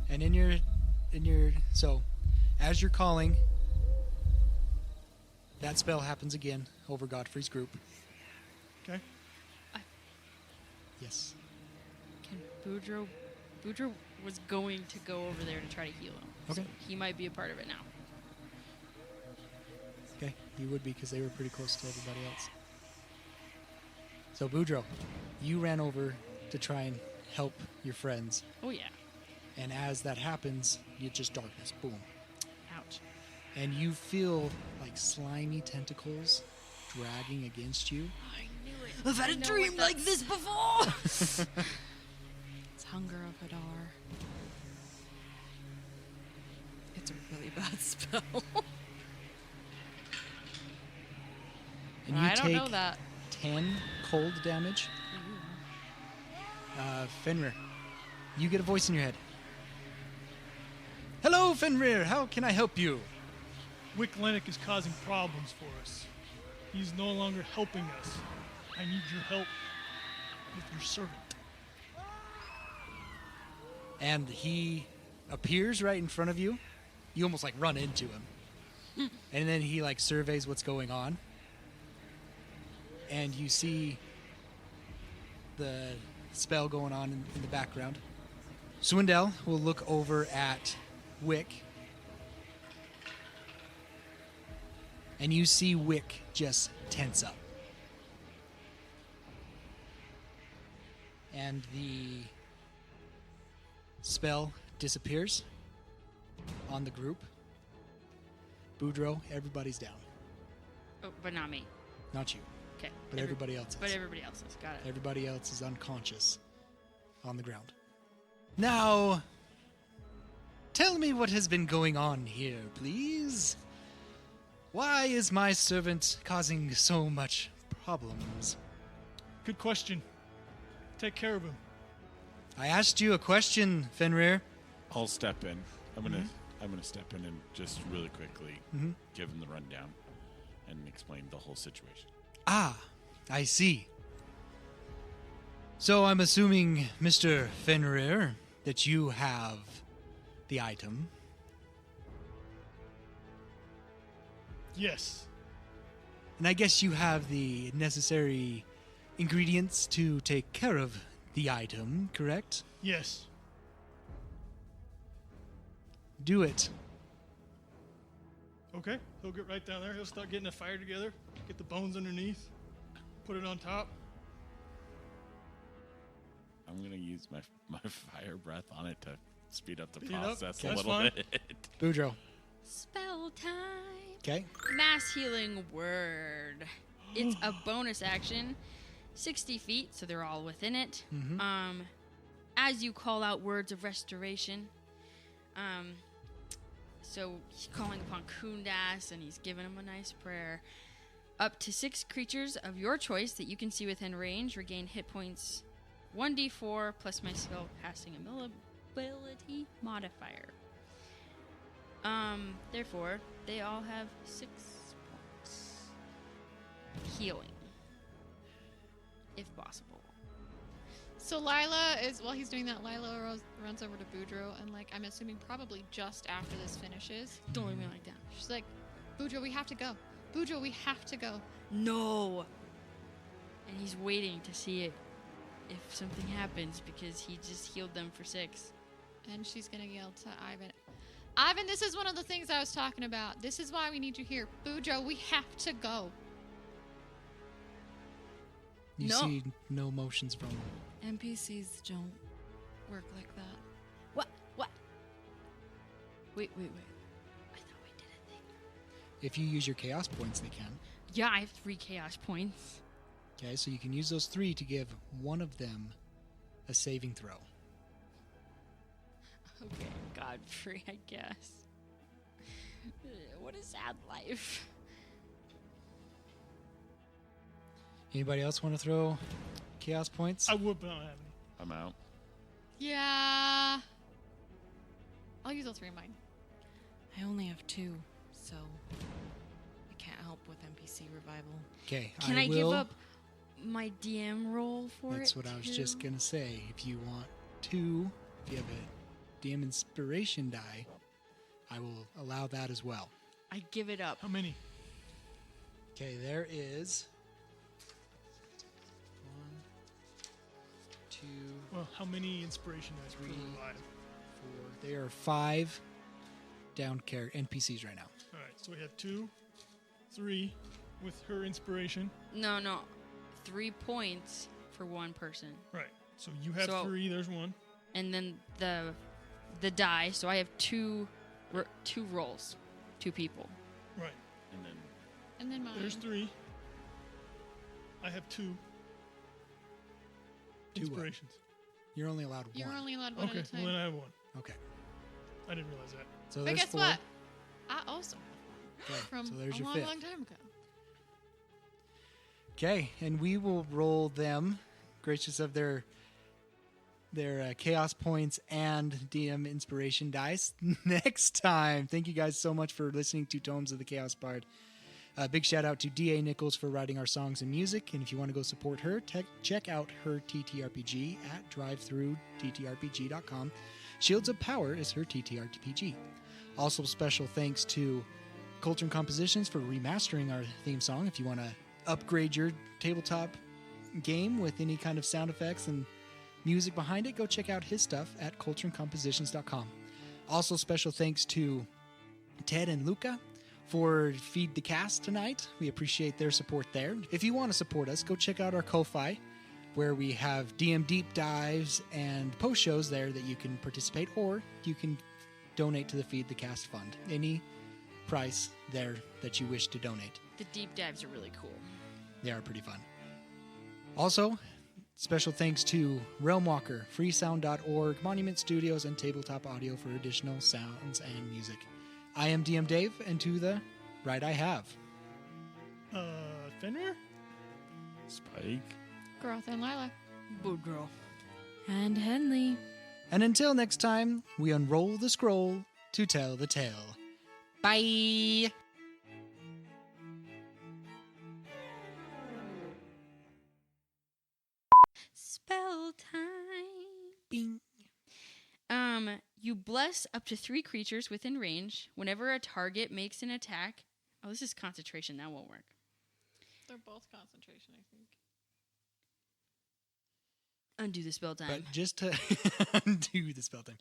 And so, as you're calling, that spell happens again over Godfrey's group. Okay? Yes. Can Boudreaux was going to go over there to try to heal him. Okay. So he might be a part of it now. Okay, you would be because they were pretty close to everybody else. So, Boudreaux, you ran over to try and help your friends. Oh yeah. And as that happens, it's just darkness. Boom. Ouch. and you feel like slimy tentacles dragging against you. I've had a dream like this before. It's Hunger of Hadar. It's a really bad spell. And you I don't take know that. 10 cold damage. Fenrir, you get a voice in your head. Hello, Fenrir. How can I help you? Wic is causing problems for us. He's no longer helping us. I need your help with your servant. And he appears right in front of you. You almost like run into him. And then he like surveys what's going on. And you see the spell going on in the background. Swindell will look over at Wic. And you see Wic just tense up. And the spell disappears on the group. Boudreaux, everybody's down. Oh, but not me. Not you, Okay. but everybody else is. But everybody else has got it. Everybody else is unconscious on the ground. Now, tell me what has been going on here, please. Why is my servant causing so much problems? Good question. Take care of him. I asked you a question, Fenrir. I'll step in. I'm gonna step in and just really quickly give him the rundown and explain the whole situation. Ah, I see. So I'm assuming, Mr. Fenrir, that you have the item. Yes. And I guess you have the necessary ingredients to take care of the item, correct? Yes. Do it. Okay. He'll get right down there. He'll start getting a fire together. Get the bones underneath. Put it on top. I'm gonna use my fire breath on it to speed up the Speed it up? process Okay, a that's little fine. bit. Boudreaux. Spell time. Okay. Mass healing word. It's a bonus action. 60 feet, so they're all within it. As you call out words of restoration. So he's calling upon Kundas, and he's giving him a nice prayer. Up to 6 creatures of your choice that you can see within range regain hit points 1d4 plus my spell casting ability modifier. Therefore, they all have 6 points. Healing. If possible. So Lila is, while he's doing that, Lila runs over to Boudreaux and, like, I'm assuming probably just after this finishes. Don't leave me like that. She's like, Boudreaux, we have to go. Boudreaux, we have to go. No! And he's waiting to see it if something happens because he just healed them for 6. And she's going to yell to Ivan. Ivan, this is one of the things I was talking about. This is why we need you here. Boudreaux, we have to go. You No. see no motions from him. NPCs don't work like that. What? Wait. I thought we did a thing. If you use your chaos points, they can. Yeah, I have 3 chaos points. Okay, so you can use those 3 to give one of them a saving throw. Okay, Godfrey, I guess. What a sad life. Anybody else want to throw chaos points? I would, but I don't have any. I'm out. Yeah. I'll use all 3 of mine. I only have 2, so I can't help with NPC revival. Okay, Can I give up my DM roll for it? That's what I was just too? going to say. If you want 2, if you have a DM inspiration die, I will allow that as well. I give it up. How many? Okay, there is 1, 2, Well, how many inspiration dice per 3, revive? 4. There are 5 down NPCs right now. All right, so we have 2, 3 with her inspiration. No. 3 points for one person. Right. So you have So- 3. There's 1. And then the die, so I have 2 rolls. 2 people. Right. And then mine. There's 3. I have 2 2 what? inspirations. You're only allowed You're one. only allowed one Okay, at a well time. then I have 1. Okay. I didn't realize that. So But there's guess 4. what? I also have one Okay, from so there's a your long, 5th. long time ago. Okay, and we will roll them, gracious of their chaos points and DM inspiration dice next time. Thank you guys so much for listening to Tomes of the Chaos Bard. Big shout out to D.A. Nichols for writing our songs and music. And if you want to go support her, check out her TTRPG at drivethroughttrpg.com. Shields of Power is her TTRPG. Also, special thanks to Culture and Compositions for remastering our theme song. If you want to upgrade your tabletop game with any kind of sound effects and music behind it, go check out his stuff at cultureandcompositions.com. Also, special thanks to Ted and Luca for Feed the Cast tonight. We appreciate their support there. If you want to support us, go check out our Ko-Fi, where we have DM deep dives and post shows there that you can participate, or you can donate to the Feed the Cast fund. Any price there that you wish to donate. The deep dives are really cool. They are pretty fun. Also, special thanks to Realmwalker, freesound.org, Monument Studios, and Tabletop Audio for additional sounds and music. I am DM Dave, and to the right I have. Fenrir? Spike. Groth and Lila. Boudreaux. And Henley. And until next time, we unroll the scroll to tell the tale. Bye! Spell time. Bing. You bless up to 3 creatures within range whenever a target makes an attack. Oh, this is concentration. That won't work. They're both concentration, I think. Undo the spell time. But just to undo the spell time.